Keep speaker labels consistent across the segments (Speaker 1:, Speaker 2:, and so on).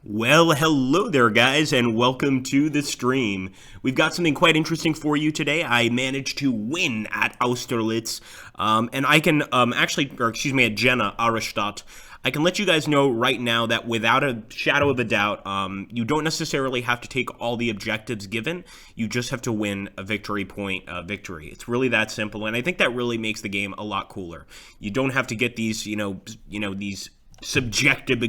Speaker 1: Well, hello there, guys, and welcome to the stream. We've got something quite interesting for you today. I managed to win at Austerlitz, and I can at Jena, Arstadt. I can let you guys know right now that without a shadow of a doubt, you don't necessarily have to take all the objectives given. You just have to win a victory point victory. It's really that simple, and I think that really makes the game a lot cooler. You don't have to get these, these subjective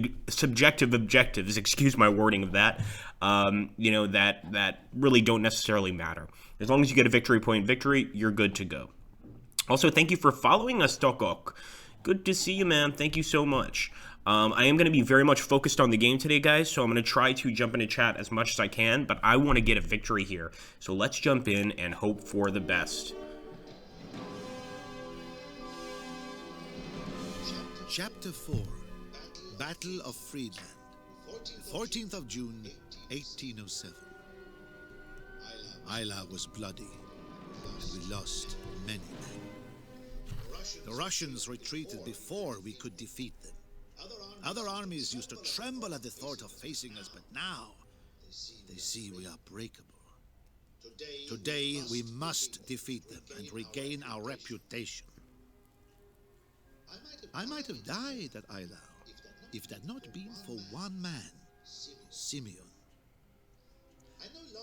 Speaker 1: objectives, excuse my wording of that, that really don't necessarily matter. As long as you get a victory point victory, you're good to go. Also, thank you for following us, Tokok. Good to see you, man. Thank you so much. I am going to be very much focused on the game today, guys, so I'm going to try to jump into chat as much as I can, but I want to get a victory here. So let's jump in and hope for the best.
Speaker 2: Chapter 4, Battle of Friedland, 14th of June, 1807. Eylau was bloody, and we lost many men. The Russians retreated before we could defeat them. Other armies used to tremble at the thought of facing us, but now they see we are breakable. Today we must defeat them and regain our reputation. I might have died at Eylau if it had not been for one man, Simeon.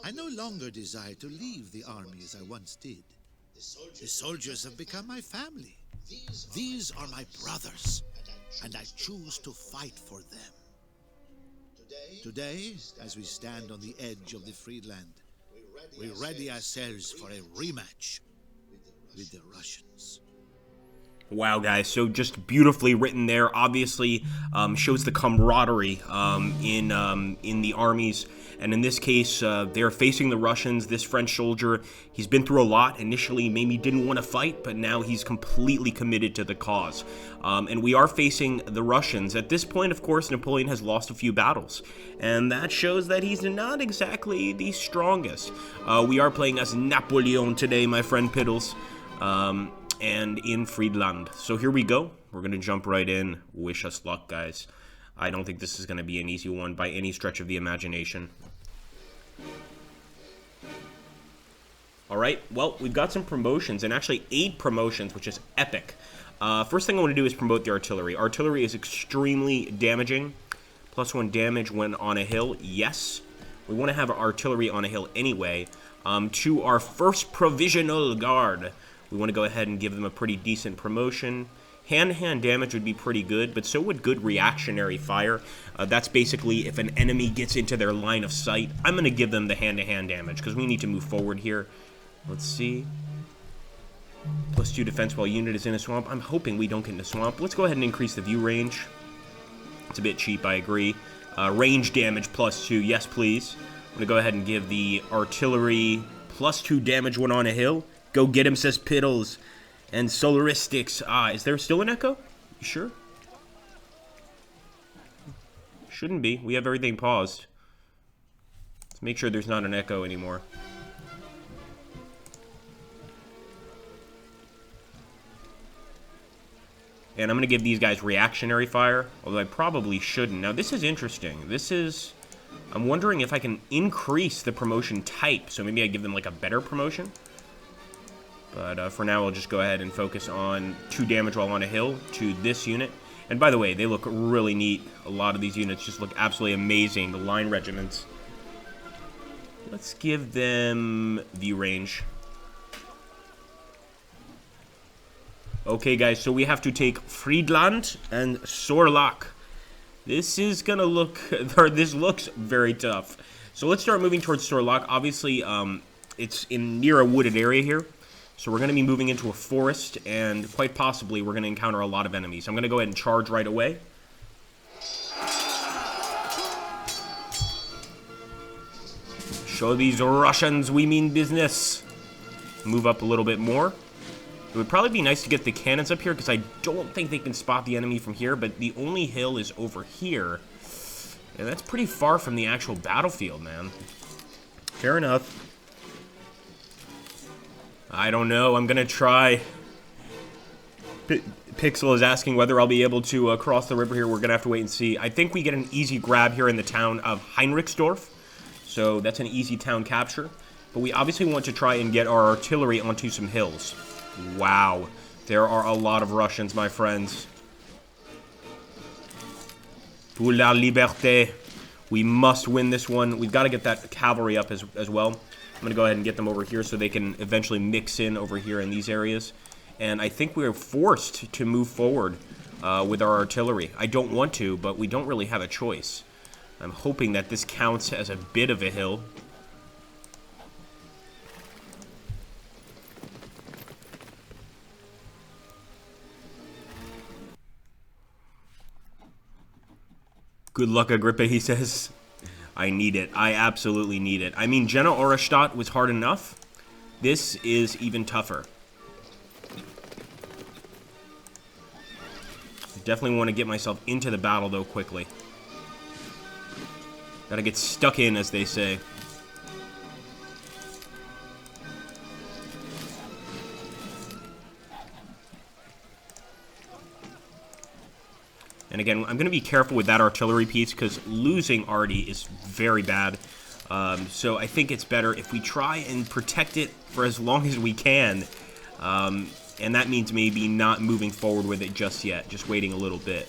Speaker 2: I no longer desire to leave the army as I once did. The soldiers have become my family. These are my brothers, and I choose to fight for them. Today, as we stand on the edge of the Friedland, we ready ourselves for a rematch with the Russians.
Speaker 1: Wow, guys, so just beautifully written there. Obviously, shows the camaraderie in the armies. And in this case, they're facing the Russians. This French soldier, he's been through a lot. Initially, maybe didn't want to fight, but now he's completely committed to the cause. And we are facing the Russians. At this point, of course, Napoleon has lost a few battles. And that shows that he's not exactly the strongest. We are playing as Napoleon today, my friend Piddles. And in Friedland. So here we go. We're going to jump right in. Wish us luck, guys. I don't think this is going to be an easy one by any stretch of the imagination. Alright, well, we've got some promotions, and actually 8 promotions, which is epic. First thing I want to do is promote the artillery. Artillery is extremely damaging. +1 damage when on a hill, yes. We want to have artillery on a hill anyway. To our first provisional guard, we want to go ahead and give them a pretty decent promotion. Hand-to-hand damage would be pretty good, but so would good reactionary fire. That's basically if an enemy gets into their line of sight, I'm going to give them the hand-to-hand damage, because we need to move forward here. Let's see. +2 defense while unit is in a swamp. I'm hoping we don't get in a swamp. Let's go ahead and increase the view range. It's a bit cheap, I agree. Range damage +2, yes please. I'm going to go ahead and give the artillery +2 damage when on a hill. Go get him, says Piddles. And Solaristics. Is there still an echo? You sure? Shouldn't be. We have everything paused. Let's make sure there's not an echo anymore. And I'm going to give these guys reactionary fire, although I probably shouldn't. Now, this is interesting. I'm wondering if I can increase the promotion type, so maybe I give them, like, a better promotion. But for now, I'll just go ahead and focus on 2 damage while on a hill to this unit. And by the way, they look really neat. A lot of these units just look absolutely amazing. The line regiments. Let's give them view range. Okay, guys, so we have to take Friedland and Sorlach. This is gonna look, or this looks very tough. So let's start moving towards Sorlach. Obviously, it's near a wooded area here. So we're going to be moving into a forest, and quite possibly we're going to encounter a lot of enemies. I'm going to go ahead and charge right away. Show these Russians we mean business. Move up a little bit more. It would probably be nice to get the cannons up here, because I don't think they can spot the enemy from here, but the only hill is over here. And that's pretty far from the actual battlefield, man. Fair enough. I don't know. I'm going to try. Pixel is asking whether I'll be able to cross the river here. We're going to have to wait and see. I think we get an easy grab here in the town of Heinrichsdorf. So that's an easy town capture. But we obviously want to try and get our artillery onto some hills. Wow. There are a lot of Russians, my friends. Pour la liberté. We must win this one. We've got to get that cavalry up as well. I'm going to go ahead and get them over here so they can eventually mix in over here in these areas. And I think we're forced to move forward with our artillery. I don't want to, but we don't really have a choice. I'm hoping that this counts as a bit of a hill. Good luck, Agrippa, he says. I need it. I absolutely need it. I mean, Jena Auerstadt was hard enough. This is even tougher. Definitely want to get myself into the battle, though, quickly. Gotta get stuck in, as they say. And again, I'm going to be careful with that artillery piece, because losing Artie is very bad. So I think it's better if we try and protect it for as long as we can. And that means maybe not moving forward with it just yet, just waiting a little bit.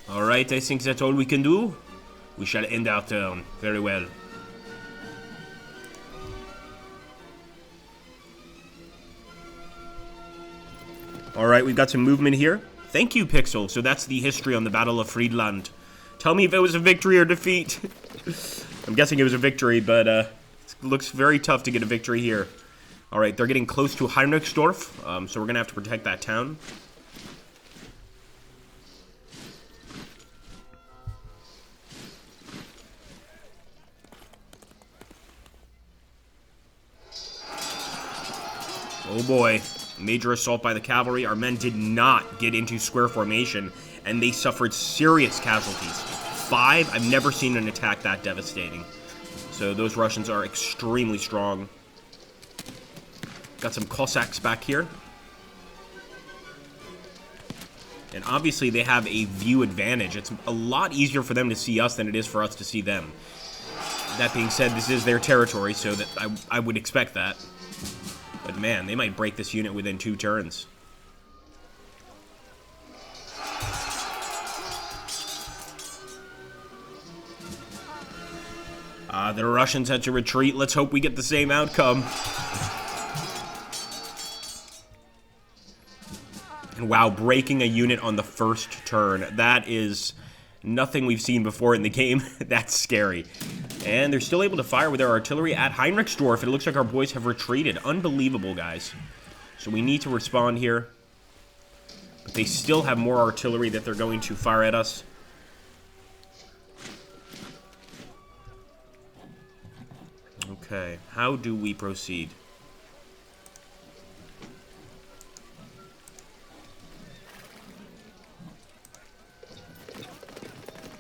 Speaker 1: Alright, I think that's all we can do. We shall end our turn. Very well. Alright, we've got some movement here. Thank you, Pixel. So that's the history on the Battle of Friedland. Tell me if it was a victory or defeat. I'm guessing it was a victory, but it looks very tough to get a victory here. Alright, they're getting close to Heinrichsdorf, so we're going to have to protect that town. Oh boy. Major assault by the cavalry. Our men did not get into square formation, and they suffered serious casualties. 5, I've never seen an attack that devastating. So those Russians are extremely strong. Got some Cossacks back here. And obviously they have a view advantage. It's a lot easier for them to see us than it is for us to see them. That being said, this is their territory, so that I would expect that. But man, they might break this unit within 2 turns. The Russians had to retreat. Let's hope we get the same outcome. And wow, breaking a unit on the first turn. That is nothing we've seen before in the game. That's scary. And they're still able to fire with their artillery at Heinrichsdorf. It looks like our boys have retreated. Unbelievable, guys. So we need to respond here. But they still have more artillery that they're going to fire at us. Okay, how do we proceed?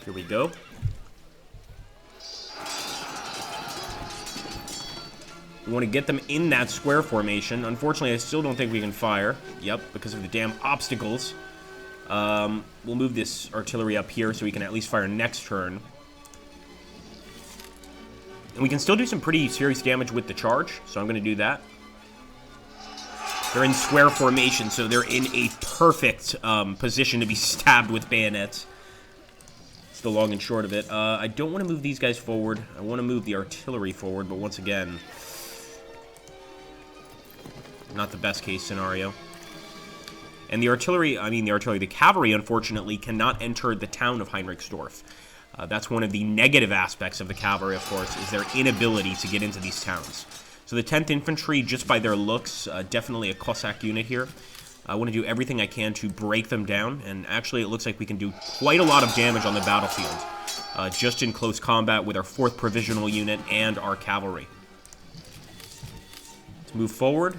Speaker 1: Here we go. We want to get them in that square formation. Unfortunately, I still don't think we can fire. Yep, because of the damn obstacles. We'll move this artillery up here so we can at least fire next turn. And we can still do some pretty serious damage with the charge, so I'm going to do that. They're in square formation, so they're in a perfect position to be stabbed with bayonets. It's the long and short of it. I don't want to move these guys forward. I want to move the artillery forward, but once again, not the best case scenario. And the cavalry, unfortunately, cannot enter the town of Heinrichsdorf. That's one of the negative aspects of the cavalry, of course, is their inability to get into these towns. So the 10th Infantry, just by their looks, definitely a Cossack unit here. I want to do everything I can to break them down, and actually it looks like we can do quite a lot of damage on the battlefield, just in close combat with our 4th Provisional Unit and our cavalry. Let's move forward.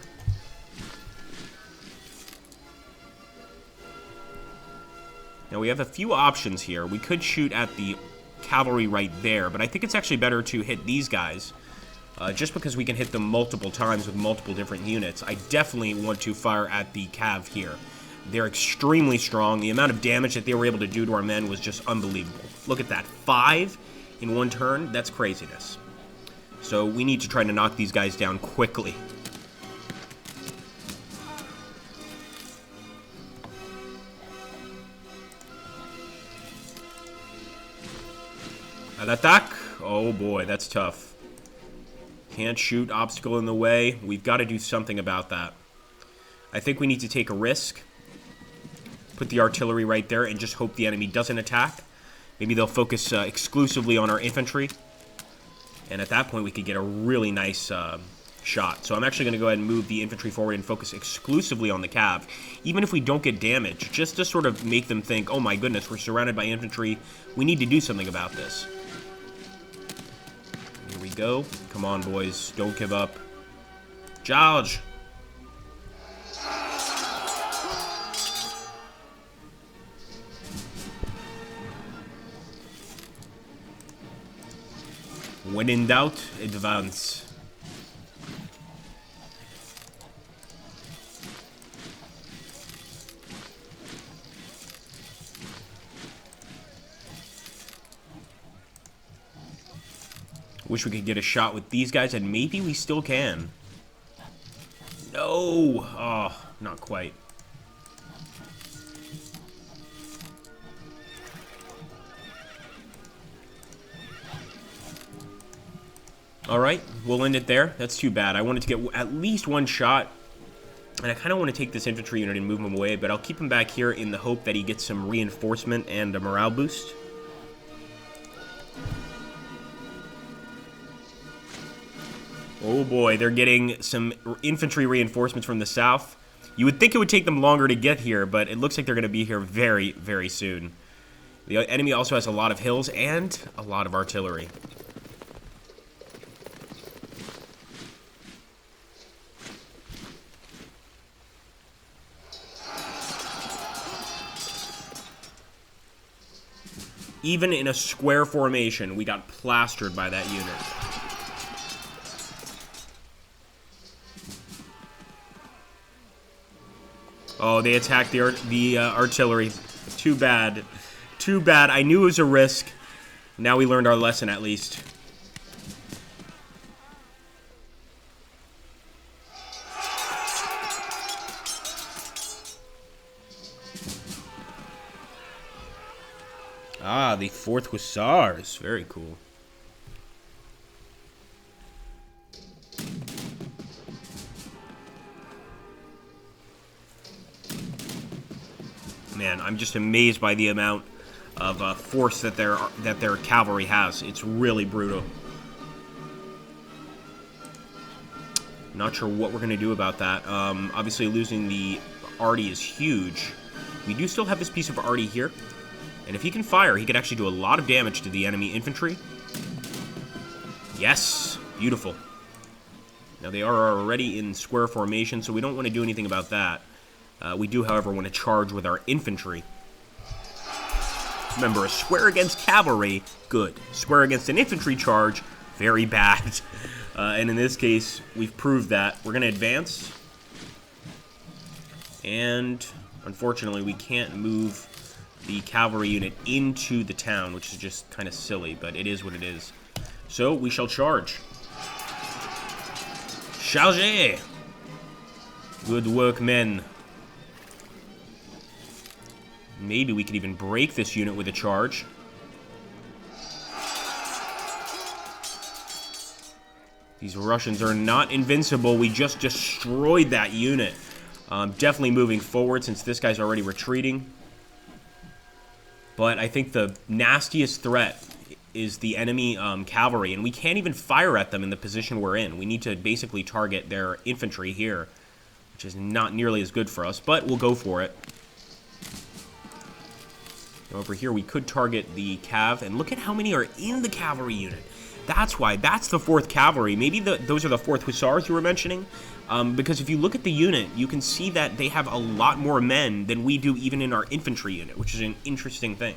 Speaker 1: Now we have a few options here. We could shoot at the cavalry right there, but I think it's actually better to hit these guys just because we can hit them multiple times with multiple different units. I definitely want to fire at the cav here. They're extremely strong. The amount of damage that they were able to do to our men was just unbelievable. Look at that. 5 in one turn. That's craziness. So we need to try to knock these guys down quickly. Al attack. Oh boy, that's tough. Can't shoot, obstacle in the way. We've got to do something about that. I think we need to take a risk. Put the artillery right there and just hope the enemy doesn't attack. Maybe they'll focus exclusively on our infantry. And at that point, we could get a really nice shot. So I'm actually going to go ahead and move the infantry forward and focus exclusively on the cav. Even if we don't get damage, just to sort of make them think, oh my goodness, we're surrounded by infantry. We need to do something about this. Here we go. Come on, boys. Don't give up. Charge! When in doubt, advance. Wish we could get a shot with these guys, and maybe we still can. No! Oh, not quite. Alright, we'll end it there. That's too bad. I wanted to get at least one shot, and I kind of want to take this infantry unit and move him away, but I'll keep him back here in the hope that he gets some reinforcement and a morale boost. Oh boy, they're getting some infantry reinforcements from the south. You would think it would take them longer to get here, but it looks like they're going to be here very, very soon. The enemy also has a lot of hills and a lot of artillery. Even in a square formation, we got plastered by that unit. Oh, they attacked the artillery. Too bad. Too bad. I knew it was a risk. Now we learned our lesson, at least. Ah, the 4th Hussars. Very cool. Man, I'm just amazed by the amount of force that their cavalry has. It's really brutal. Not sure what we're going to do about that. Obviously, losing the arty is huge. We do still have this piece of arty here. And if he can fire, he could actually do a lot of damage to the enemy infantry. Yes! Beautiful. Now, they are already in square formation, so we don't want to do anything about that. We do, however, want to charge with our infantry. Remember, a square against cavalry, good. Square against an infantry charge, very bad. And in this case, we've proved that. We're going to advance. And, unfortunately, we can't move the cavalry unit into the town, which is just kind of silly, but it is what it is. So, we shall charge. Chargez! Good work, men. Maybe we could even break this unit with a charge. These Russians are not invincible. We just destroyed that unit. Definitely moving forward since this guy's already retreating. But I think the nastiest threat is the enemy cavalry, and we can't even fire at them in the position we're in. We need to basically target their infantry here, which is not nearly as good for us, but we'll go for it. Over here, we could target the cav, and look at how many are in the cavalry unit. That's why. That's the 4th Cavalry. Maybe those are the 4th Hussars you were mentioning, because if you look at the unit, you can see that they have a lot more men than we do even in our infantry unit, which is an interesting thing.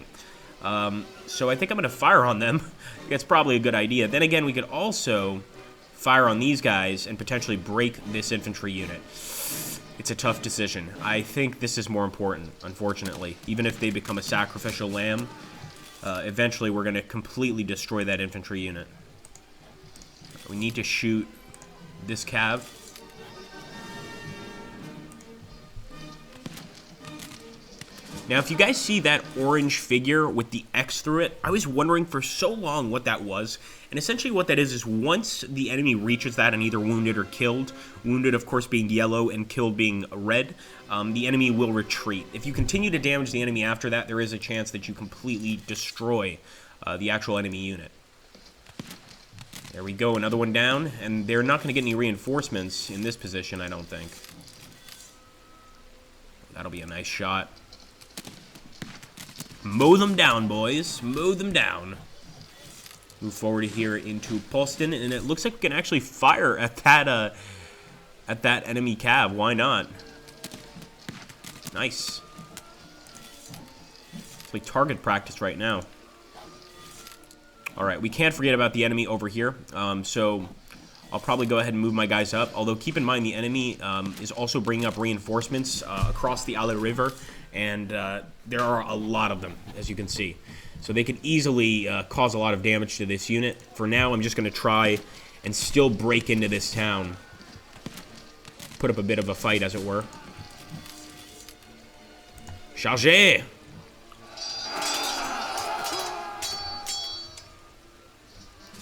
Speaker 1: So I think I'm going to fire on them. That's probably a good idea. Then again, we could also fire on these guys and potentially break this infantry unit. It's a tough decision. I think this is more important, unfortunately. Even if they become a sacrificial lamb, eventually we're going to completely destroy that infantry unit. We need to shoot this cav. Now, if you guys see that orange figure with the X through it, I was wondering for so long what that was. And essentially what that is once the enemy reaches that and either wounded or killed, wounded of course being yellow and killed being red, the enemy will retreat. If you continue to damage the enemy after that, there is a chance that you completely destroy the actual enemy unit. There we go, another one down, and they're not going to get any reinforcements in this position, I don't think. That'll be a nice shot. Mow them down, boys. Mow them down. Move forward here into Poston, and it looks like we can actually fire at that enemy cav. Why not? Nice. It's like target practice right now. All right, we can't forget about the enemy over here. So I'll probably go ahead and move my guys up. Although keep in mind the enemy is also bringing up reinforcements across the Alle River. And there are a lot of them, as you can see. So they could easily cause a lot of damage to this unit. For now, I'm just going to try and still break into this town. Put up a bit of a fight, as it were. Chargez!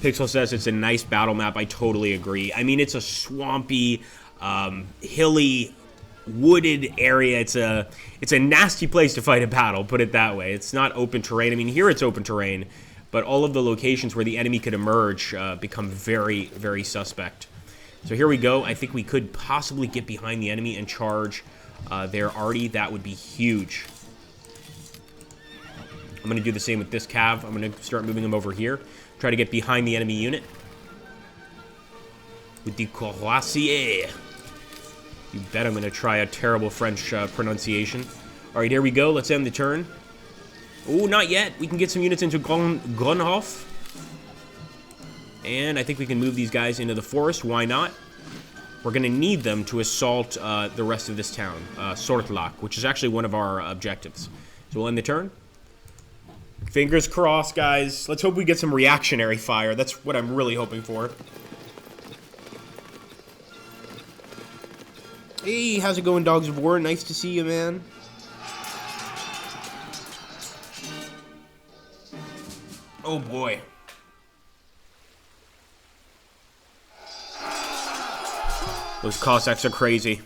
Speaker 1: Pixel says it's a nice battle map. I totally agree. I mean, it's a swampy, hilly, wooded area. It's a nasty place to fight a battle, put it that way. It's not open terrain. I mean, here it's open terrain, but all of the locations where the enemy could emerge become very, very suspect. So here we go. I think we could possibly get behind the enemy and charge their arty. That would be huge. I'm going to do the same with this cav. I'm going to start moving them over here. Try to get behind the enemy unit. With the Courvoisier. You bet I'm going to try a terrible French pronunciation. All right, here we go. Let's end the turn. Oh, not yet. We can get some units into Grunhof. And I think we can move these guys into the forest. Why not? We're going to need them to assault the rest of this town, Sortlach, which is actually one of our objectives. So we'll end the turn. Fingers crossed, guys. Let's hope we get some reactionary fire. That's what I'm really hoping for. Hey, how's it going, Dogs of War? Nice to see you, man. Oh, boy. Those Cossacks are crazy.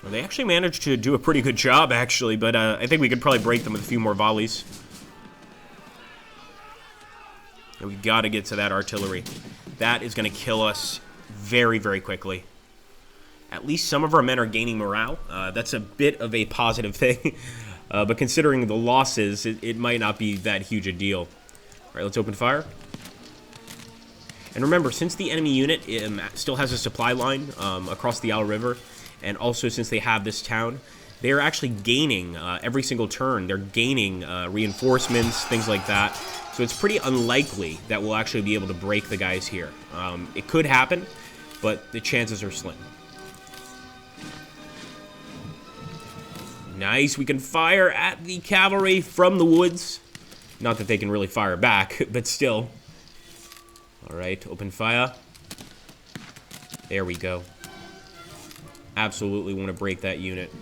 Speaker 1: Well, they actually managed to do a pretty good job, actually, but I think we could probably break them with a few more volleys. And we gotta get to that artillery. That is gonna kill us very, very quickly. At least some of our men are gaining morale. That's a bit of a positive thing. But considering the losses, it might not be that huge a deal. All right, let's open fire. And remember, since the enemy unit still has a supply line across the Alle River, and also since they have this town, they are actually gaining every single turn. They're gaining reinforcements, things like that. So it's pretty unlikely that we'll actually be able to break the guys here. It could happen, but the chances are slim. Nice, we can fire at the cavalry from the woods. Not that they can really fire back, but still. All right, open fire. There we go. Absolutely want to break that unit.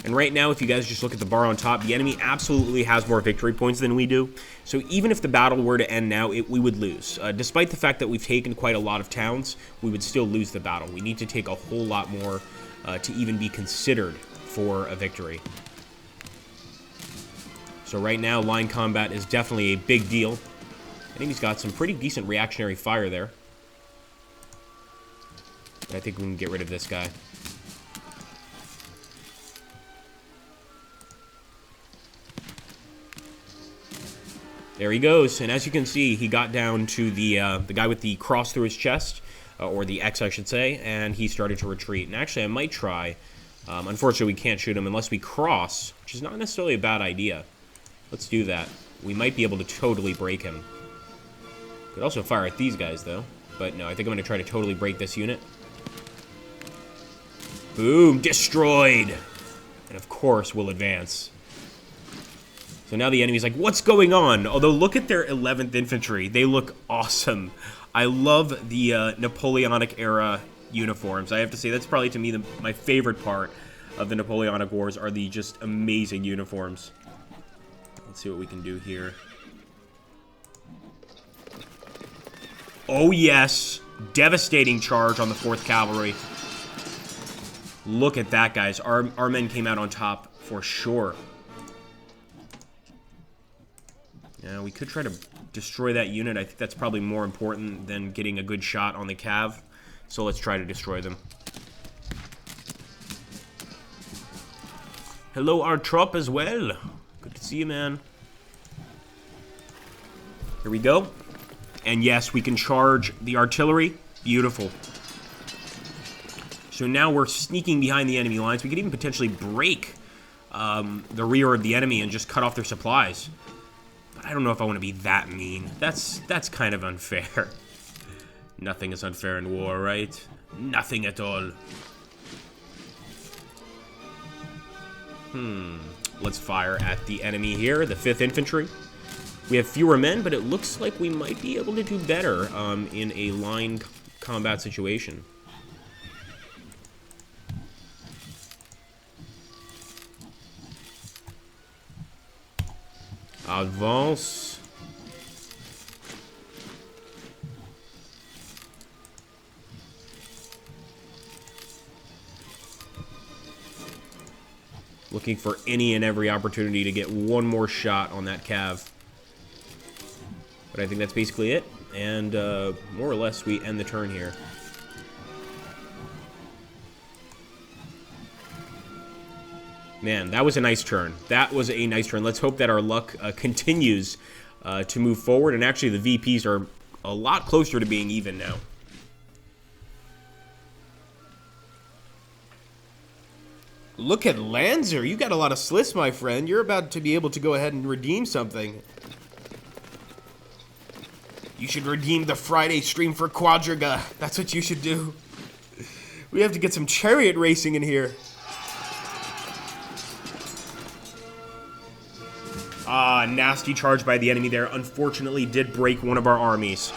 Speaker 1: And right now, if you guys just look at the bar on top, the enemy absolutely has more victory points than we do. So even if the battle were to end now, we would lose. Despite the fact that we've taken quite a lot of towns, we would still lose the battle. We need to take a whole lot more to even be considered for a victory. So right now, line combat is definitely a big deal. I think he's got some pretty decent reactionary fire there. But I think we can get rid of this guy. There he goes, and as you can see, he got down to the guy with the cross through his chest, or the X, I should say, and he started to retreat. And actually, I might try. Unfortunately, we can't shoot him unless we cross, which is not necessarily a bad idea. Let's do that. We might be able to totally break him. Could also fire at these guys, though. But no, I think I'm going to try to totally break this unit. Boom! Destroyed! And of course, we'll advance. So now the enemy's like, what's going on? Although, look at their 11th Infantry. They look awesome. I love the Napoleonic era uniforms. I have to say, that's probably, to me, my favorite part of the Napoleonic Wars are the just amazing uniforms. Let's see what we can do here. Oh, yes. Devastating charge on the 4th Cavalry. Look at that, guys. Our men came out on top for sure. Yeah, we could try to destroy that unit. I think that's probably more important than getting a good shot on the Cav. So let's try to destroy them. Hello, our trop as well. Good to see you, man. Here we go. And yes, we can charge the artillery. Beautiful. So now we're sneaking behind the enemy lines. We could even potentially break the rear of the enemy and just cut off their supplies. But I don't know if I want to be that mean. That's kind of unfair. Nothing is unfair in war, right? Nothing at all. Let's fire at the enemy here, the 5th Infantry. We have fewer men, but it looks like we might be able to do better in a line combat situation. Advance. Looking for any and every opportunity to get one more shot on that Cav. But I think that's basically it. And more or less, we end the turn here. Man, that was a nice turn. That was a nice turn. Let's hope that our luck continues to move forward. And actually, the VPs are a lot closer to being even now. Look at Lanzer. You got a lot of slits, my friend. You're about to be able to go ahead and redeem something. You should redeem the Friday stream for Quadriga. That's what you should do. We have to get some chariot racing in here. Nasty charge by the enemy there. Unfortunately, did break one of our armies.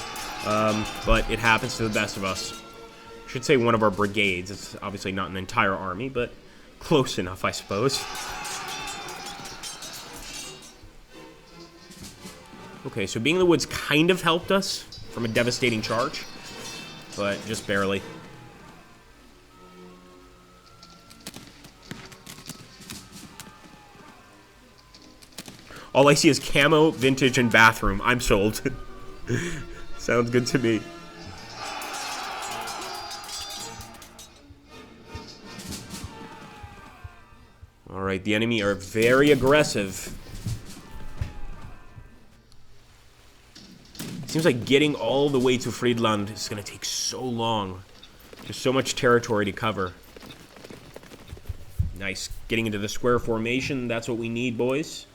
Speaker 1: But it happens to the best of us. I should say one of our brigades. It's obviously not an entire army, but close enough, I suppose. Okay, so being in the woods kind of helped us from a devastating charge, but just barely. All I see is camo, vintage, and bathroom. I'm sold. Sounds good to me. Alright, the enemy are very aggressive. Seems like getting all the way to Friedland is going to take so long. There's so much territory to cover. Nice. Getting into the square formation. That's what we need, boys.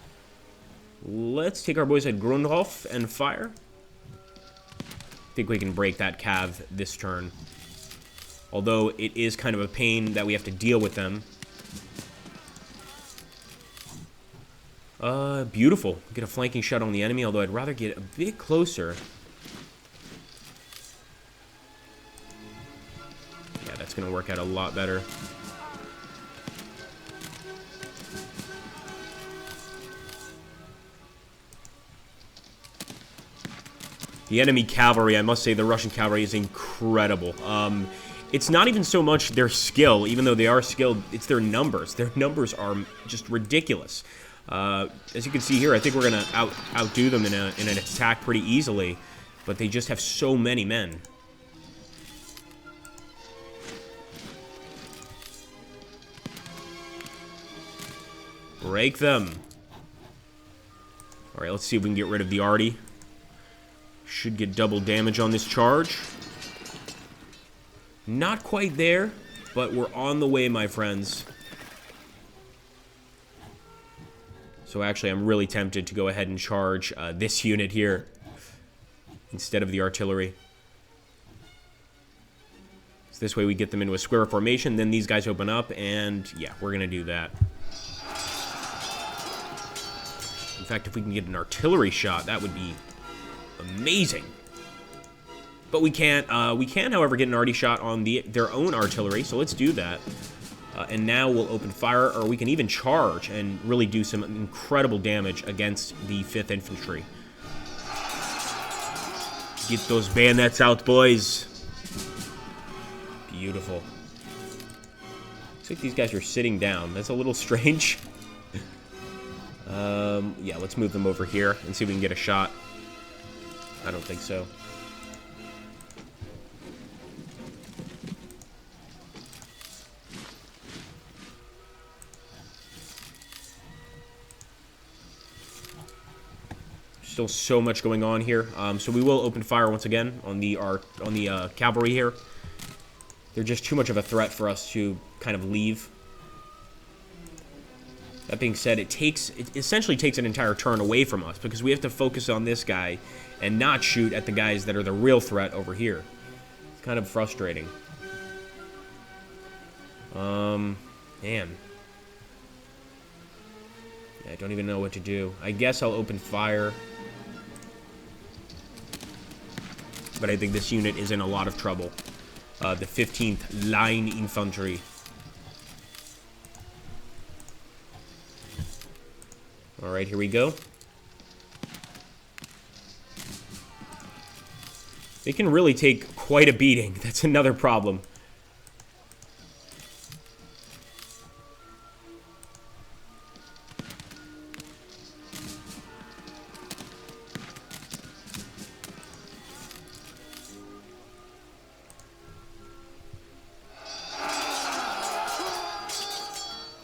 Speaker 1: Let's take our boys at Grundhof and fire. I think we can break that Cav this turn. Although it is kind of a pain that we have to deal with them. Beautiful. Get a flanking shot on the enemy, although I'd rather get a bit closer. Yeah, that's going to work out a lot better. The enemy cavalry, I must say, the Russian cavalry is incredible. It's not even so much their skill, even though they are skilled, it's their numbers. Their numbers are just ridiculous. As you can see here, I think we're going to outdo them in an attack pretty easily, but they just have so many men. Break them. Alright, let's see if we can get rid of the arty. Should get double damage on this charge. Not quite there, but we're on the way, my friends. So actually, I'm really tempted to go ahead and charge this unit here instead of the artillery. So this way we get them into a square formation, then these guys open up, and yeah, we're going to do that. In fact, if we can get an artillery shot, that would be amazing. But we can't, however, get an arty shot on their own artillery, so let's do that. And now we'll open fire, or we can even charge and really do some incredible damage against the 5th Infantry. Get those bayonets out, boys. Beautiful. Looks like these guys are sitting down. That's a little strange. Yeah, let's move them over here and see if we can get a shot. I don't think so. Still so much going on here. So we will open fire once again on the cavalry here. They're just too much of a threat for us to kind of leave. That being said, it essentially takes an entire turn away from us because we have to focus on this guy and not shoot at the guys that are the real threat over here. It's kind of frustrating. Man. Yeah, I don't even know what to do. I guess I'll open fire. But I think this unit is in a lot of trouble. The 15th Line Infantry. Alright, here we go. They can really take quite a beating. That's another problem.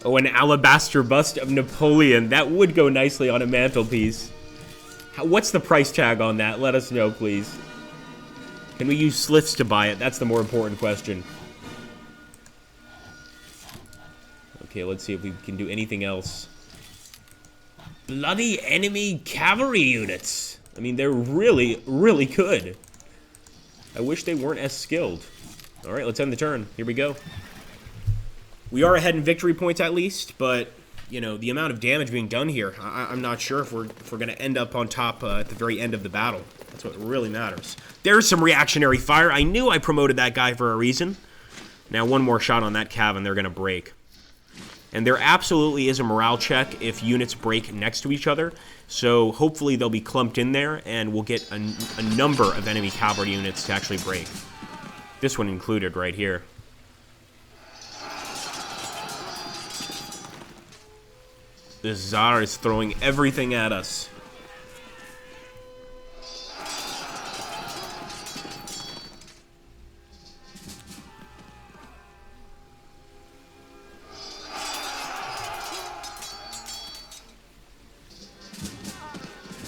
Speaker 1: Oh, an alabaster bust of Napoleon. That would go nicely on a mantelpiece. What's the price tag on that? Let us know, please. Can we use sliths to buy it? That's the more important question. Okay, let's see if we can do anything else. Bloody enemy cavalry units. I mean, they're really, really good. I wish they weren't as skilled. All right, let's end the turn. Here we go. We are ahead in victory points at least, but, you know, the amount of damage being done here, I'm not sure if we're going to end up on top at the very end of the battle. That's what really matters. There's some reactionary fire. I knew I promoted that guy for a reason. Now, one more shot on that cav and they're going to break. And there absolutely is a morale check if units break next to each other. So hopefully they'll be clumped in there and we'll get a number of enemy cavalry units to actually break. This one included right here. The Tsar is throwing everything at us.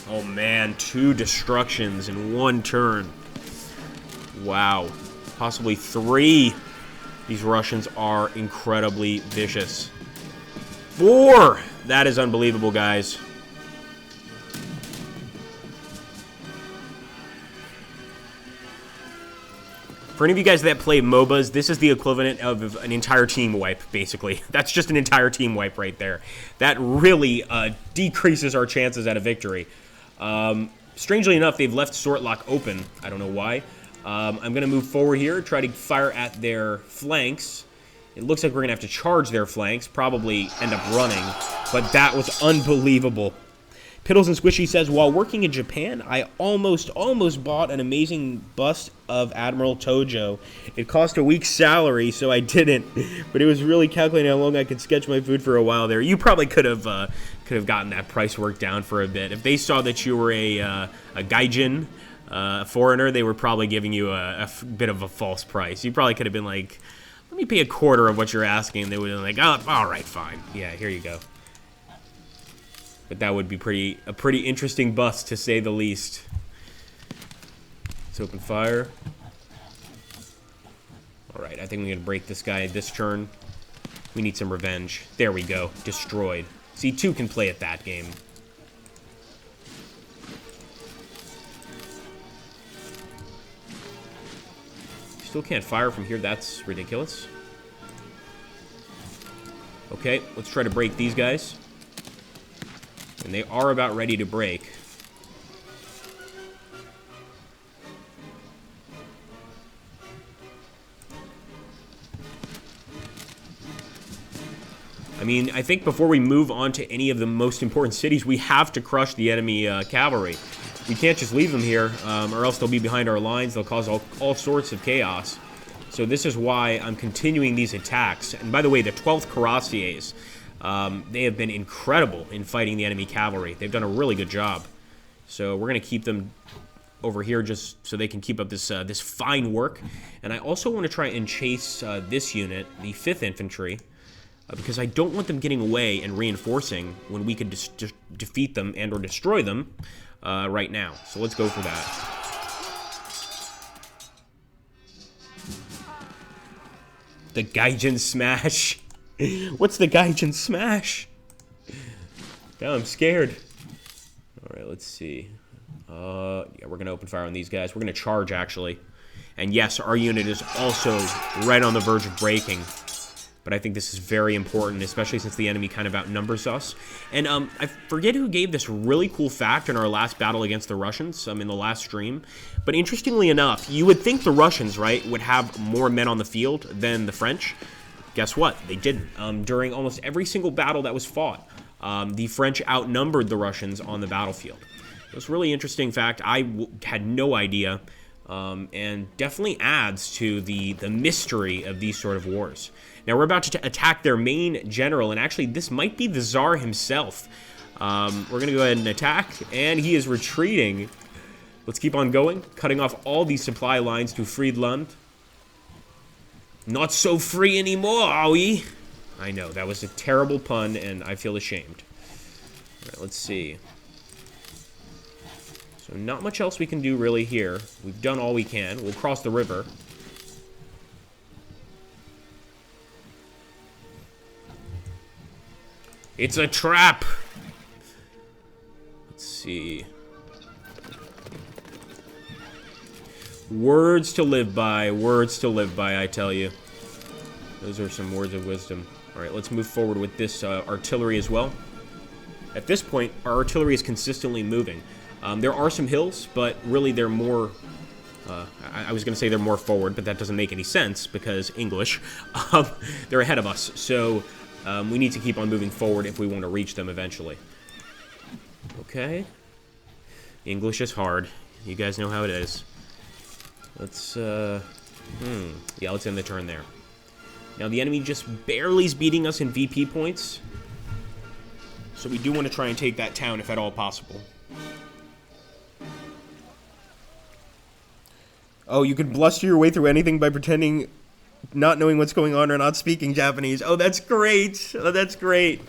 Speaker 1: Oh man, 2 destructions in 1 turn. Wow. Possibly 3. These Russians are incredibly vicious. 4! That is unbelievable, guys. For any of you guys that play MOBAs, this is the equivalent of an entire team wipe, basically. That's just an entire team wipe right there. That really decreases our chances at a victory. Strangely enough, they've left Swortlock open. I don't know why. I'm going to move forward here, try to fire at their flanks. It looks like we're going to have to charge their flanks, probably end up running, but that was unbelievable. Piddles and Squishy says, while working in Japan, I almost bought an amazing bust of Admiral Tojo. It cost a week's salary, so I didn't, but it was really calculating how long I could sketch my food for a while there. You probably could have gotten that price worked down for a bit. If they saw that you were a gaijin, foreigner, they were probably giving you a bit of a false price. You probably could have been like, let me pay a quarter of what you're asking. They would have been like, oh, all right, fine. Yeah, here you go. But that would be a pretty interesting bust, to say the least. Let's open fire. All right, I think we're going to break this guy this turn. We need some revenge. There we go. Destroyed. C2 can play at that game. Still can't fire from here. That's ridiculous. Okay, let's try to break these guys. And they are about ready to break. I mean, I think before we move on to any of the most important cities, we have to crush the enemy cavalry. We can't just leave them here, or else they'll be behind our lines. They'll cause all sorts of chaos. So this is why I'm continuing these attacks. And by the way, the 12th Cuirassiers, they have been incredible in fighting the enemy cavalry. They've done a really good job. So we're going to keep them over here just so they can keep up this this fine work. And I also want to try and chase this unit, the 5th Infantry, because I don't want them getting away and reinforcing when we could defeat them and or destroy them right now. So let's go for that. The Gaijin Smash. What's the Gaijin Smash? Now I'm scared. Alright, let's see. Yeah, we're going to open fire on these guys. We're going to charge, actually. And yes, our unit is also right on the verge of breaking. But I think this is very important, especially since the enemy kind of outnumbers us. And I forget who gave this really cool fact in our last battle against the Russians, in the last stream. But interestingly enough, you would think the Russians, right, would have more men on the field than the French. Guess what? They didn't. During almost every single battle that was fought, the French outnumbered the Russians on the battlefield. It was a really interesting fact. I had no idea, and definitely adds to the mystery of these sort of wars. Now, we're about to attack their main general, and actually, this might be the Tsar himself. We're going to go ahead and attack, and he is retreating. Let's keep on going, cutting off all these supply lines to Friedland. Not so free anymore, are we? I know, that was a terrible pun, and I feel ashamed. All right, let's see. So not much else we can do really here. We've done all we can. We'll cross the river. It's a trap! Let's see. Words to live by, I tell you. Those are some words of wisdom. Alright, let's move forward with this artillery as well. At this point, our artillery is consistently moving. There are some hills, but really they're more... I was going to say they're more forward, but that doesn't make any sense because English. They're ahead of us, so... we need to keep on moving forward if we want to reach them eventually. Okay. English is hard. You guys know how it is. Let's, yeah, let's end the turn there. Now, the enemy just barely is beating us in VP points. So we do want to try and take that town if at all possible. Oh, you can bluster your way through anything by pretending... not knowing what's going on or not speaking Japanese. Oh, that's great. Oh, that's great.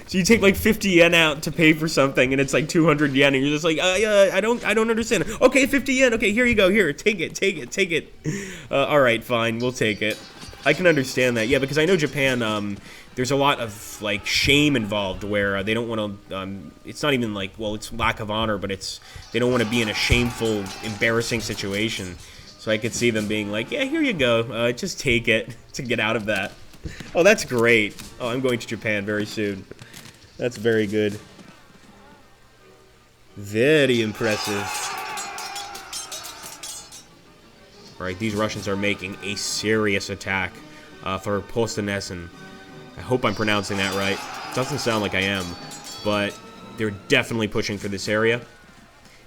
Speaker 1: So you take like 50 yen out to pay for something, and it's like 200 yen, and you're just like, I don't understand. Okay, 50 yen. Okay, here you go. Here, take it. All right, fine, we'll take it. I can understand that. Yeah, because I know Japan. There's a lot of like shame involved where they don't want to. It's not even like, well, it's lack of honor, but it's they don't want to be in a shameful, embarrassing situation. So I could see them being like, yeah, here you go. Just take it to get out of that. Oh, that's great. Oh, I'm going to Japan very soon. That's very good. Very impressive. All right, these Russians are making a serious attack for Postenessen. I hope I'm pronouncing that right. Doesn't sound like I am, but they're definitely pushing for this area.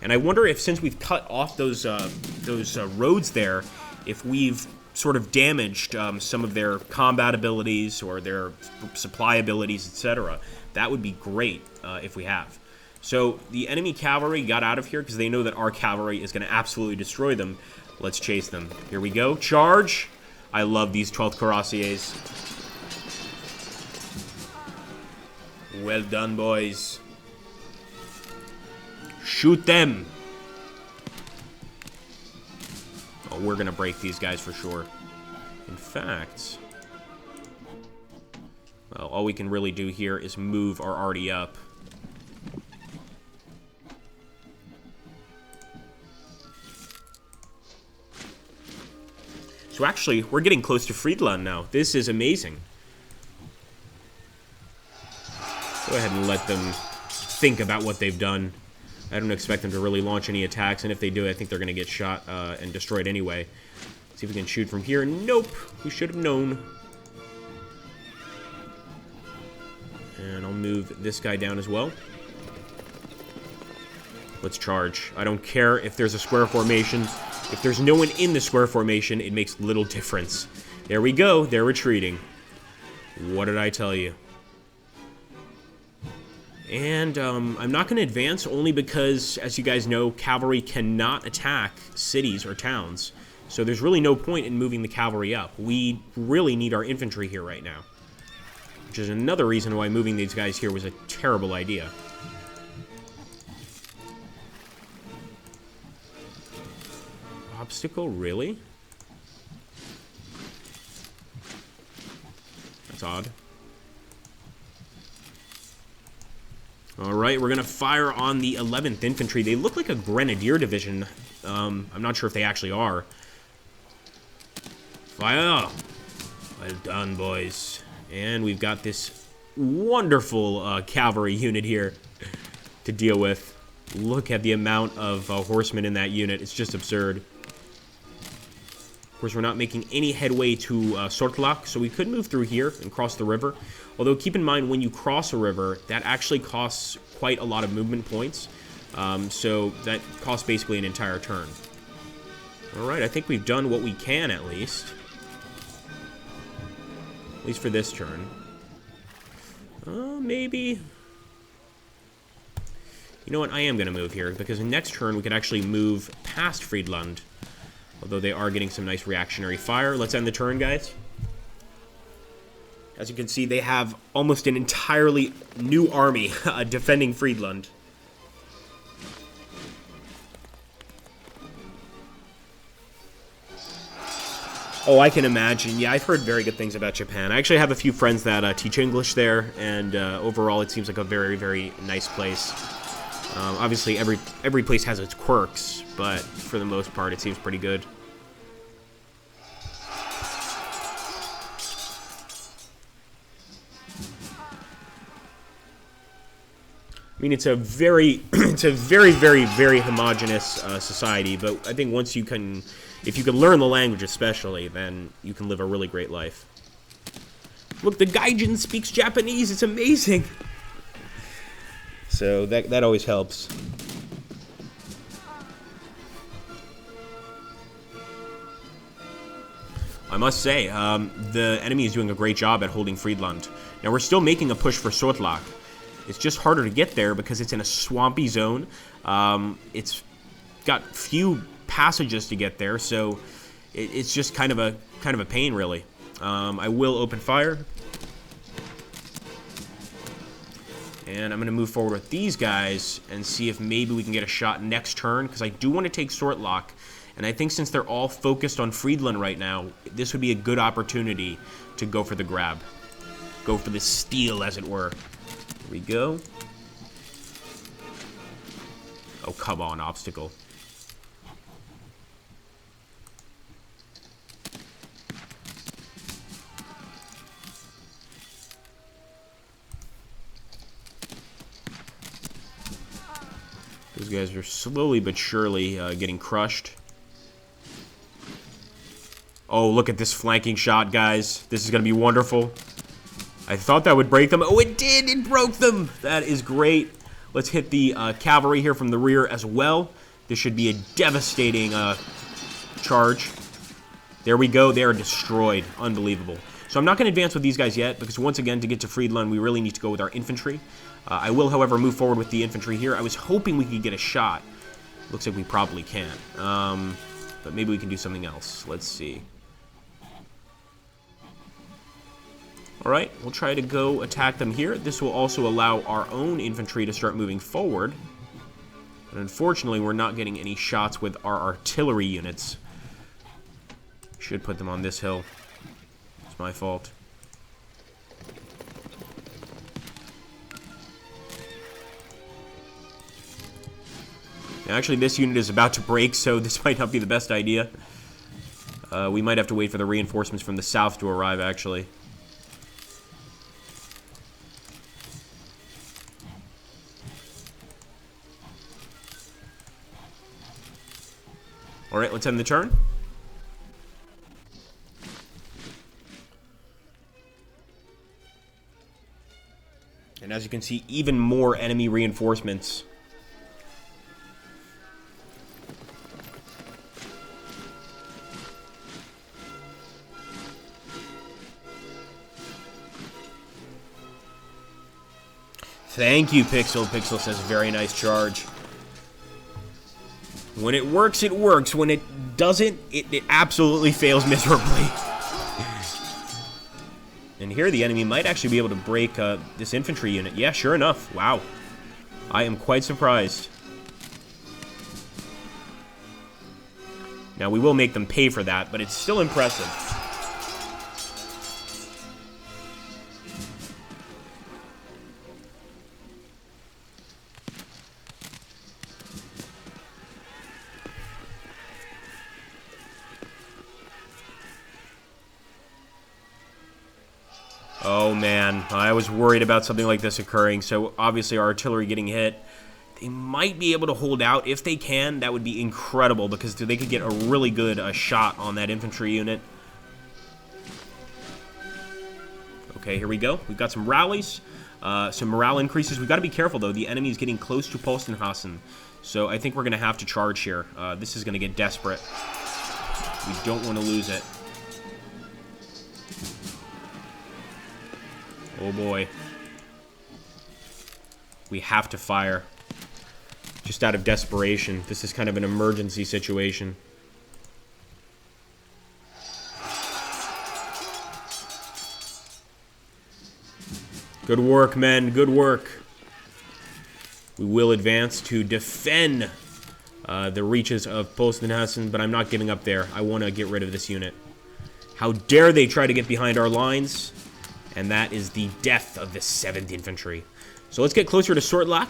Speaker 1: And I wonder if, since we've cut off those roads there, if we've sort of damaged some of their combat abilities or their supply abilities, etc. That would be great if we have. So the enemy cavalry got out of here because they know that our cavalry is going to absolutely destroy them. Let's chase them. Here we go. Charge! I love these 12th Cuirassiers. Well done, boys. Shoot them! Oh, we're gonna break these guys for sure. In fact... Well, all we can really do here is move our arty up. So actually, we're getting close to Friedland now. This is amazing. Go ahead and let them think about what they've done. I don't expect them to really launch any attacks, and if they do, I think they're going to get shot and destroyed anyway. See if we can shoot from here. Nope. We should have known. And I'll move this guy down as well. Let's charge. I don't care if there's a square formation. If there's no one in the square formation, it makes little difference. There we go. They're retreating. What did I tell you? And I'm not going to advance only because, as you guys know, cavalry cannot attack cities or towns. So there's really no point in moving the cavalry up. We really need our infantry here right now. Which is another reason why moving these guys here was a terrible idea. Obstacle, really? That's odd. Alright, we're going to fire on the 11th Infantry. They look like a Grenadier division. I'm not sure if they actually are. Fire! Well done, boys. And we've got this wonderful cavalry unit here to deal with. Look at the amount of horsemen in that unit. It's just absurd. Of course, we're not making any headway to Sortlach, so we could move through here and cross the river. Although, keep in mind, when you cross a river, that actually costs quite a lot of movement points. So that costs basically an entire turn. Alright, I think we've done what we can, at least. At least for this turn. Maybe... You know what, I am going to move here, because next turn we could actually move past Friedland. Although they are getting some nice reactionary fire. Let's end the turn, guys. As you can see, they have almost an entirely new army defending Friedland. Oh, I can imagine. Yeah, I've heard very good things about Japan. I actually have a few friends that teach English there, and overall it seems like a very, very nice place. Obviously, every place has its quirks, but for the most part, it seems pretty good. I mean, it's a very, very, very homogenous society. But I think once you can, if you can learn the language, especially, then you can live a really great life. Look, the Gaijin speaks Japanese. It's amazing. So that always helps. I must say, the enemy is doing a great job at holding Friedland. Now, we're still making a push for Sortlach. It's just harder to get there because it's in a swampy zone. It's got few passages to get there, so it's just kind of a pain, really. I will open fire. And I'm going to move forward with these guys and see if maybe we can get a shot next turn, because I do want to take Sortlach. And I think since they're all focused on Friedland right now, this would be a good opportunity to go for the grab. Go for the steal, as it were. Here we go. Oh, come on, obstacle. Those guys are slowly but surely getting crushed. Oh, look at this flanking shot, guys. This is going to be wonderful. I thought that would break them. Oh, it did! It broke them! That is great. Let's hit the cavalry here from the rear as well. This should be a devastating charge. There we go. They are destroyed. Unbelievable. So I'm not going to advance with these guys yet, because once again, to get to Friedland, we really need to go with our infantry. I will, however, move forward with the infantry here. I was hoping we could get a shot. Looks like we probably can't. But maybe we can do something else. Let's see. Alright, we'll try to go attack them here. This will also allow our own infantry to start moving forward. But unfortunately, we're not getting any shots with our artillery units. Should put them on this hill. It's my fault. Now, actually, this unit is about to break, so this might not be the best idea. We might have to wait for the reinforcements from the south to arrive, actually. Alright, let's end the turn. And as you can see, even more enemy reinforcements. Thank you, Pixel. Pixel says, very nice charge. When it works, it works. When it doesn't, it absolutely fails miserably. And here the enemy might actually be able to break this infantry unit. Yeah, sure enough. Wow. I am quite surprised. Now, we will make them pay for that, but it's still impressive. Oh man, I was worried about something like this occurring. So obviously our artillery getting hit. They might be able to hold out. If they can, that would be incredible because they could get a really good shot on that infantry unit. Okay, here we go. We've got some rallies, some morale increases. We've got to be careful though. The enemy is getting close to Postenhassen. So I think we're going to have to charge here. This is going to get desperate. We don't want to lose it. Oh boy. We have to fire. Just out of desperation. This is kind of an emergency situation. Good work, men. Good work. We will advance to defend the reaches of Postenhassen, but I'm not giving up there. I want to get rid of this unit. How dare they try to get behind our lines? And that is the death of the 7th Infantry. So let's get closer to Sortlach.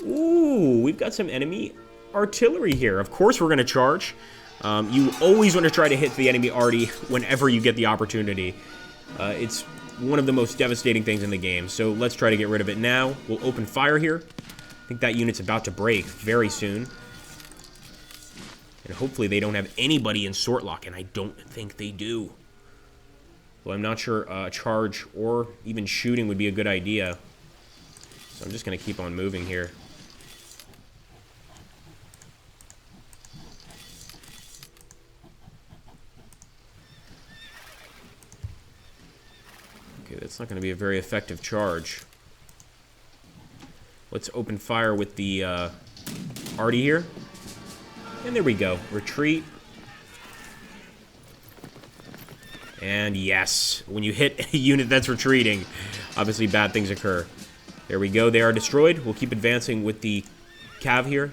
Speaker 1: Ooh, we've got some enemy artillery here. Of course we're going to charge. You always want to try to hit the enemy arty whenever you get the opportunity. It's one of the most devastating things in the game. So let's try to get rid of it now. We'll open fire here. I think that unit's about to break very soon. And hopefully they don't have anybody in Sortlach, and I don't think they do. Well, I'm not sure a charge or even shooting would be a good idea. So I'm just going to keep on moving here. Okay, that's not going to be a very effective charge. Let's open fire with the arty here. And there we go. Retreat. And yes, when you hit a unit that's retreating, obviously bad things occur. There we go, they are destroyed. We'll keep advancing with the cav here.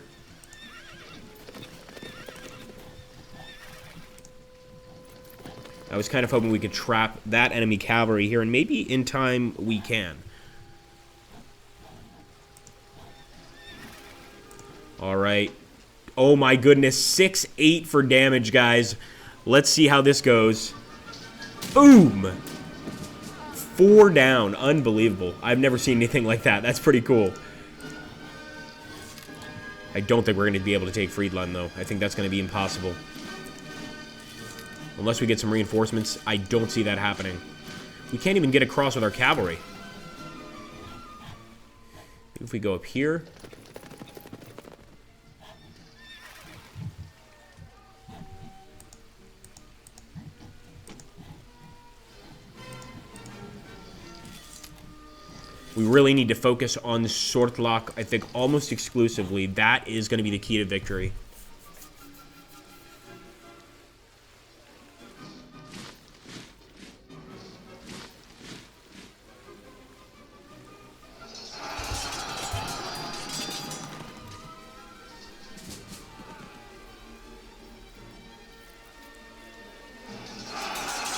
Speaker 1: I was kind of hoping we could trap that enemy cavalry here, and maybe in time we can. Alright. Oh my goodness, 6-8 for damage, guys. Let's see how this goes. Boom! 4 down. Unbelievable. I've never seen anything like that. That's pretty cool. I don't think we're going to be able to take Friedland, though. I think that's going to be impossible. Unless we get some reinforcements, I don't see that happening. We can't even get across with our cavalry. Maybe if we go up here. We really need to focus on Sortlach, I think, almost exclusively. That is going to be the key to victory.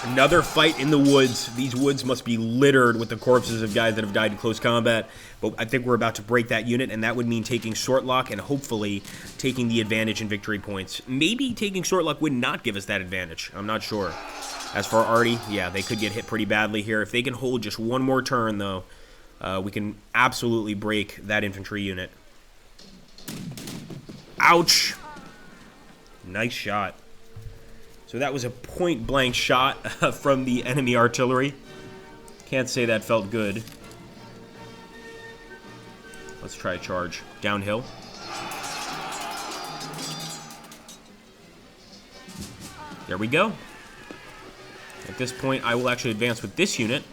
Speaker 1: Another fight in the woods. These woods must be littered with the corpses of guys that have died in close combat. But I think we're about to break that unit, and that would mean taking Shortlock and hopefully taking the advantage in victory points. Maybe taking Shortlock would not give us that advantage. I'm not sure. As for Artie, yeah, they could get hit pretty badly here. If they can hold just one more turn, though, we can absolutely break that infantry unit. Ouch! Nice shot. So that was a point-blank shot from the enemy artillery. Can't say that felt good. Let's try a charge. Downhill. There we go. At this point, I will actually advance with this unit.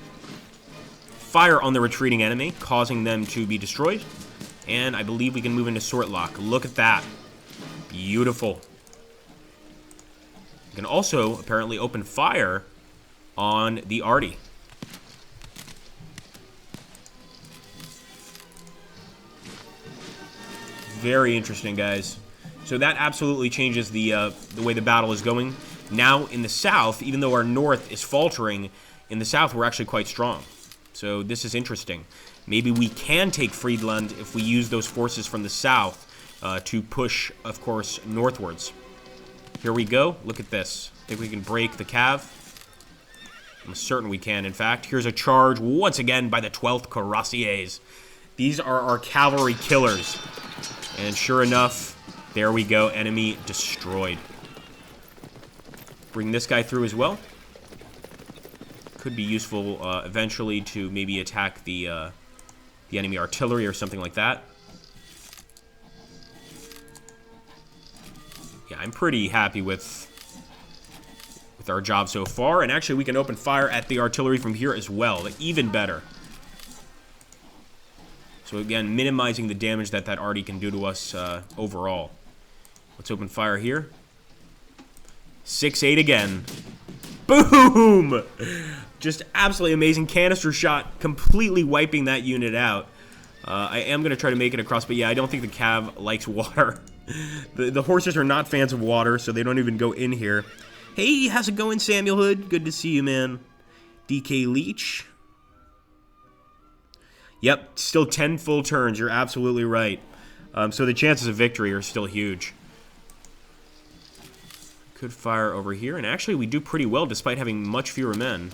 Speaker 1: Fire on the retreating enemy, causing them to be destroyed. And I believe we can move into Shortlock. Look at that. Beautiful. You can also apparently open fire on the Artie. Very interesting, guys. So that absolutely changes the way the battle is going. Now, in the south, even though our north is faltering, in the south we're actually quite strong. So this is interesting. Maybe we can take Friedland if we use those forces from the south to push, of course, northwards. Here we go. Look at this. Think we can break the Cav? I'm certain we can, in fact. Here's a charge once again by the 12th Cuirassiers. These are our cavalry killers. And sure enough, there we go. Enemy destroyed. Bring this guy through as well. Could be useful eventually to maybe attack the enemy artillery or something like that. Yeah, I'm pretty happy with our job so far. And actually, we can open fire at the artillery from here as well. Even better. So again, minimizing the damage that Artie can do to us overall. Let's open fire here. 6-8 again. Boom! Just absolutely amazing canister shot, completely wiping that unit out. I am going to try to make it across, but yeah, I don't think the Cav likes water. The horses are not fans of water, so they don't even go in here. Hey, how's it going, Samuel Hood? Good to see you, man. DK Leech. Yep, still 10 full turns. You're absolutely right. So the chances of victory are still huge. Could fire over here, and actually we do pretty well despite having much fewer men.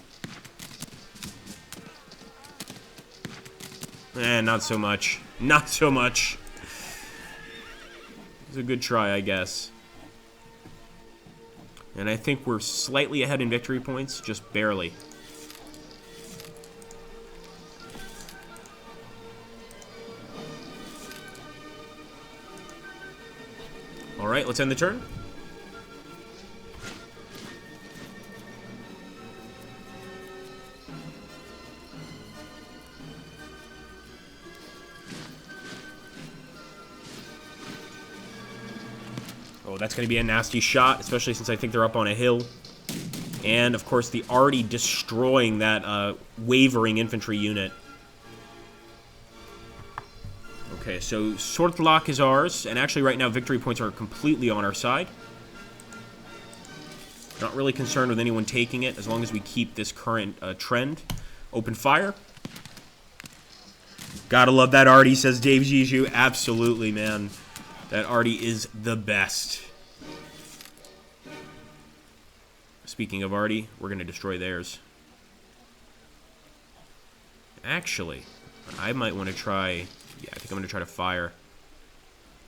Speaker 1: Not so much. Not so much. It's a good try, I guess. And I think we're slightly ahead in victory points, just barely. Alright, let's end the turn. Oh, that's going to be a nasty shot, especially since I think they're up on a hill. And, of course, the Artie destroying that wavering infantry unit. Okay, so Shortlock is ours, and actually right now victory points are completely on our side. Not really concerned with anyone taking it, as long as we keep this current trend. Open fire. Gotta love that Artie, says Dave Zizou. Absolutely, man. That Artie is the best. Speaking of Artie, we're going to destroy theirs. Actually, I might want to try... Yeah, I think I'm going to try to fire.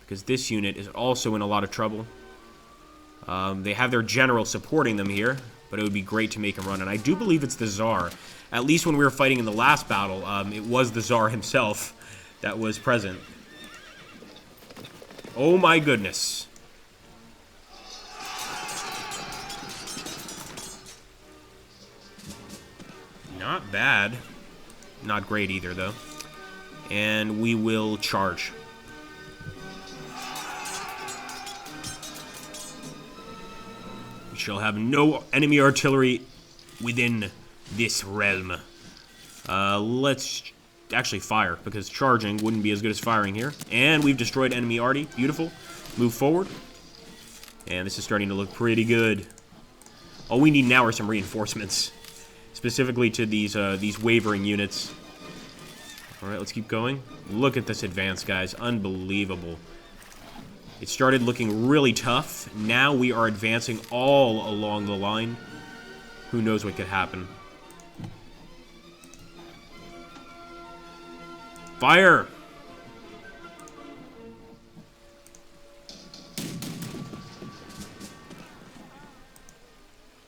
Speaker 1: Because this unit is also in a lot of trouble. They have their general supporting them here, but it would be great to make him run. And I do believe it's the Tsar. At least when we were fighting in the last battle, it was the Tsar himself that was present. Oh my goodness. Not bad. Not great either, though. And we will charge. We shall have no enemy artillery within this realm. Let's actually fire, because charging wouldn't be as good as firing here. And we've destroyed enemy Artie. Beautiful. Move forward. And this is starting to look pretty good. All we need now are some reinforcements, specifically to these wavering units. All right, let's keep going. Look at this advance, guys. Unbelievable. It started looking really tough. Now we are advancing all along the line. Who knows what could happen? Fire!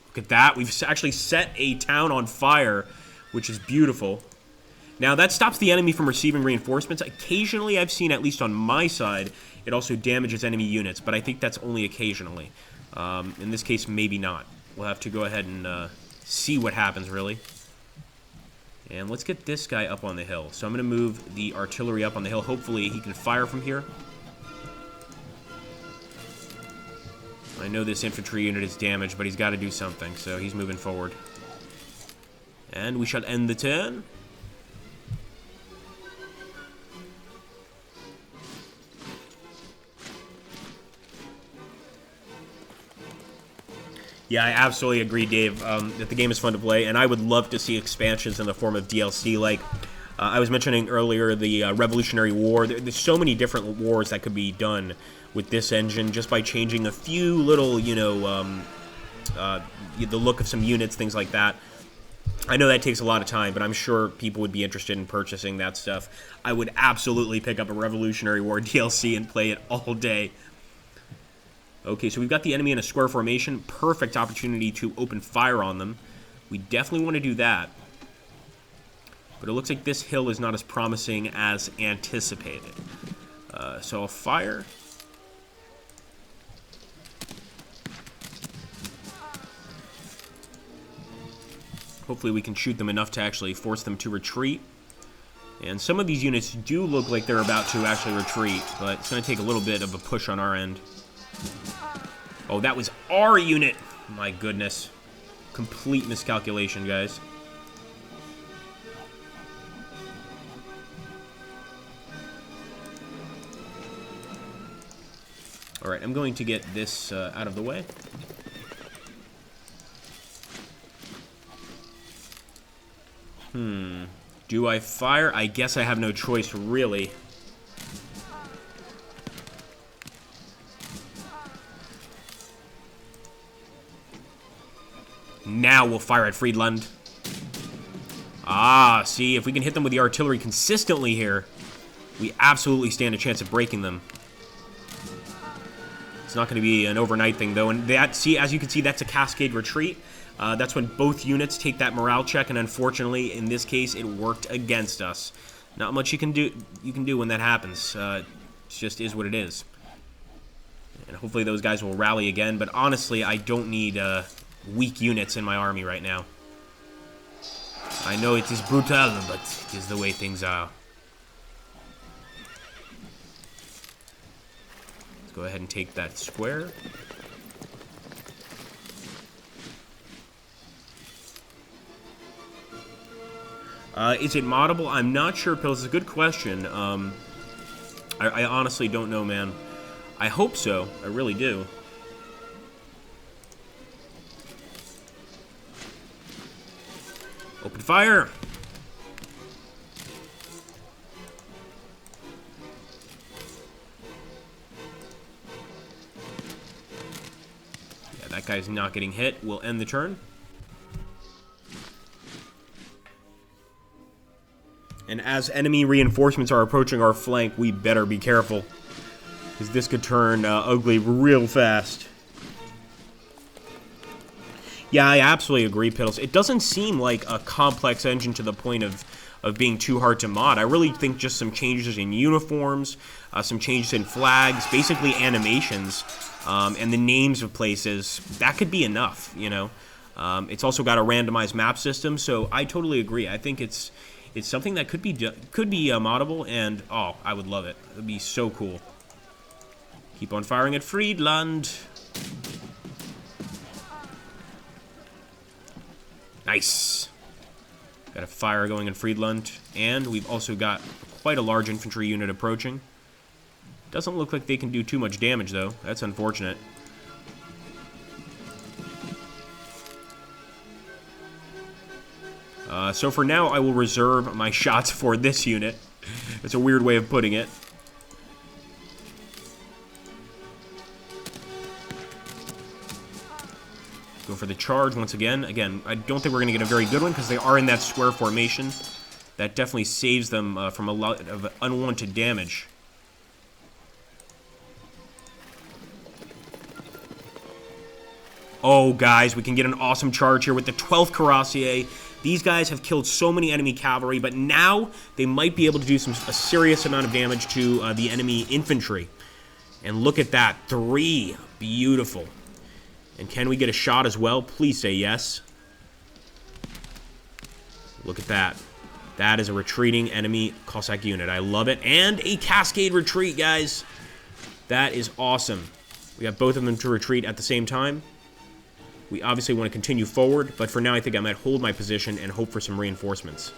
Speaker 1: Look at that. We've actually set a town on fire, which is beautiful. Now, that stops the enemy from receiving reinforcements. Occasionally, I've seen, at least on my side, it also damages enemy units, but I think that's only occasionally. In this case, maybe not. We'll have to go ahead and see what happens, really. And let's get this guy up on the hill. So I'm going to move the artillery up on the hill. Hopefully, he can fire from here. I know this infantry unit is damaged, but he's got to do something, so he's moving forward. And we shall end the turn. Yeah, I absolutely agree, Dave, that the game is fun to play, and I would love to see expansions in the form of DLC. Like, I was mentioning earlier, the Revolutionary War. There's so many different wars that could be done with this engine just by changing a few little, you know, the look of some units, things like that. I know that takes a lot of time, but I'm sure people would be interested in purchasing that stuff. I would absolutely pick up a Revolutionary War DLC and play it all day. Okay, so we've got the enemy in a square formation. Perfect opportunity to open fire on them. We definitely want to do that. But it looks like this hill is not as promising as anticipated. So I'll fire. Hopefully we can shoot them enough to actually force them to retreat. And some of these units do look like they're about to actually retreat, but it's going to take a little bit of a push on our end. Oh, that was our unit! My goodness. Complete miscalculation, guys. Alright, I'm going to get this out of the way. Do I fire? I guess I have no choice, really. Now we'll fire at Friedland. Ah, see, if we can hit them with the artillery consistently here, we absolutely stand a chance of breaking them. It's not going to be an overnight thing, though. And that, see, as you can see, that's a cascade retreat. That's when both units take that morale check, and unfortunately, in this case, it worked against us. Not much you can do when that happens. It just is what it is. And hopefully those guys will rally again, but honestly, I don't need weak units in my army right now. I know it is brutal, but it is the way things are. Let's go ahead and take that square. Is it moddable? I'm not sure, Pills. It's a good question. I honestly don't know, man. I hope so. I really do. Open fire! Yeah, that guy's not getting hit. We'll end the turn. And as enemy reinforcements are approaching our flank, we better be careful, because this could turn ugly real fast. Yeah, I absolutely agree, Piddles. It doesn't seem like a complex engine to the point of being too hard to mod. I really think just some changes in uniforms, some changes in flags, basically animations, and the names of places, that could be enough, you know. It's also got a randomized map system, so I totally agree. I think it's something that could be moddable, and oh, I would love it. It would be so cool. Keep on firing at Friedland. Nice. Got a fire going in Friedland, and we've also got quite a large infantry unit approaching. Doesn't look like they can do too much damage, though. That's unfortunate. So for now, I will reserve my shots for this unit. It's a weird way of putting it. Go for the charge once again. Again, I don't think we're going to get a very good one because they are in that square formation. That definitely saves them from a lot of unwanted damage. Oh, guys, we can get an awesome charge here with the 12th Cuirassier. These guys have killed so many enemy cavalry, but now they might be able to do a serious amount of damage to the enemy infantry. And look at that. 3. Beautiful. And can we get a shot as well? Please say yes. Look at that. That is a retreating enemy Cossack unit. I love it. And a cascade retreat, guys. That is awesome. We have both of them to retreat at the same time. We obviously want to continue forward, but for now I think I might hold my position and hope for some reinforcements.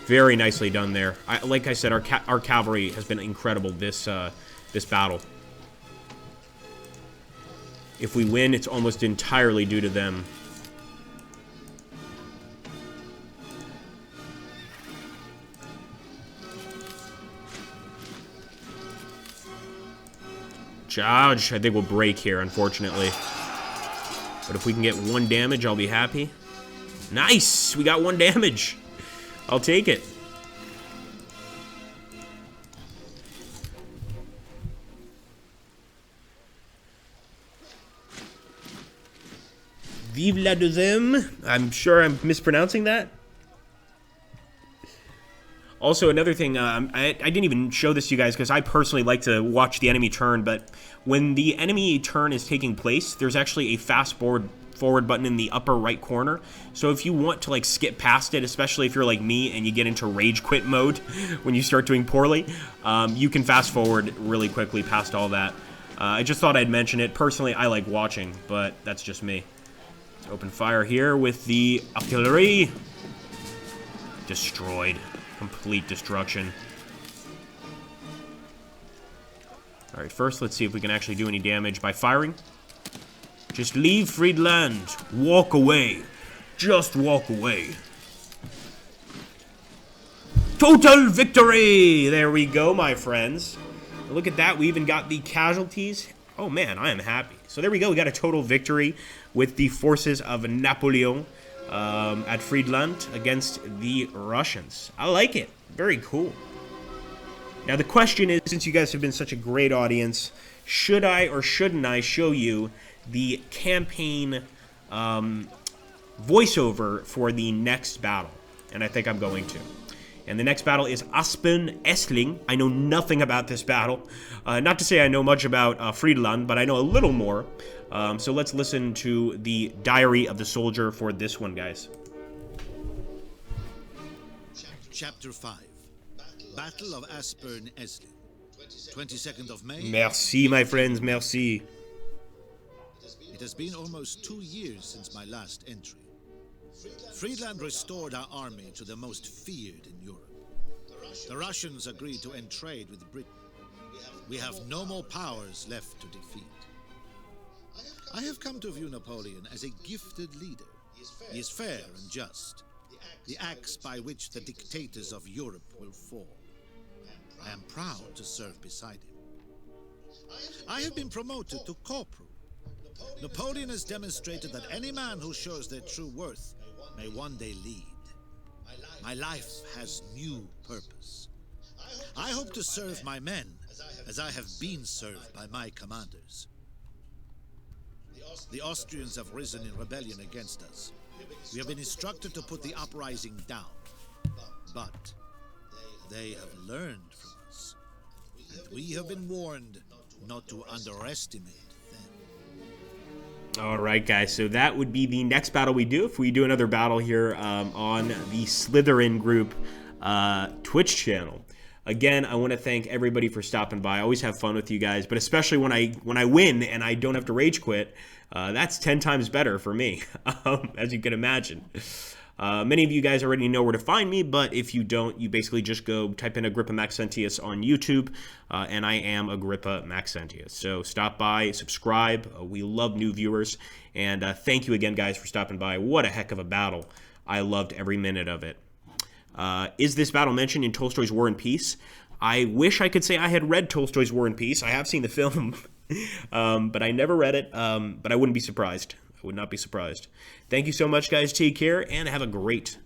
Speaker 1: Very nicely done there. Like I said, our cavalry has been incredible this battle. If we win, it's almost entirely due to them. Charge, I think we'll break here, unfortunately. But if we can get 1 damage, I'll be happy. Nice! We got 1 damage. I'll take it. Vive la deuxième. I'm sure I'm mispronouncing that. Also, another thing, I didn't even show this to you guys because I personally like to watch the enemy turn, but when the enemy turn is taking place, there's actually a fast forward button in the upper right corner. So if you want to like skip past it, especially if you're like me and you get into rage quit mode when you start doing poorly, you can fast forward really quickly past all that. I just thought I'd mention it. Personally, I like watching, but that's just me. Let's open fire here with the artillery. Destroyed. Complete destruction. Alright, first let's see if we can actually do any damage by firing. Just leave Friedland. Walk away. Just walk away. Total victory! There we go, my friends. Look at that. We even got the casualties. Oh man, I am happy. So there we go. We got a total victory with the forces of Napoleon. At Friedland against the Russians. I like it. Very cool. Now the question is, since you guys have been such a great audience, should I or shouldn't I show you the campaign voiceover for the next battle? And I think I'm going to. And the next battle is Aspern-Essling. I know nothing about this battle. Not to say I know much about Friedland, but I know a little more. So let's listen to the Diary of the Soldier for this one, guys.
Speaker 2: Chapter 5. Battle of Aspern-Essling. 22nd of May.
Speaker 1: Merci, my friends, merci.
Speaker 2: It has been almost 2 years since my last entry. Friedland restored our army to the most feared in Europe. The Russians agreed to end trade with Britain. We have no more powers left to defeat. I have come to view Napoleon as a gifted leader. He is fair and just, the axe by which the dictators of Europe will fall. I am proud to serve beside him. I have been promoted to corporal. Napoleon has demonstrated that any man who shows their true worth may one day lead. My life has new purpose. I hope to serve my men as I have been served by my commanders. The Austrians have risen in rebellion against us. We have been instructed to put the uprising down. But they have learned from us. And we have been warned not to underestimate them.
Speaker 1: Alright, guys, so that would be the next battle we do. If we do another battle here on the Slytherin Group Twitch channel. Again, I want to thank everybody for stopping by. I always have fun with you guys, but especially when I win and I don't have to rage quit, that's 10 times better for me, as you can imagine. Many of you guys already know where to find me, but if you don't, you basically just go type in Agrippa Maxentius on YouTube, and I am Agrippa Maxentius. So stop by, subscribe. We love new viewers, and thank you again, guys, for stopping by. What a heck of a battle. I loved every minute of it. Is this battle mentioned in Tolstoy's War and Peace? I wish I could say I had read Tolstoy's War and Peace. I have seen the film, but I never read it, but I wouldn't be surprised. I would not be surprised. Thank you so much, guys. Take care, and have a great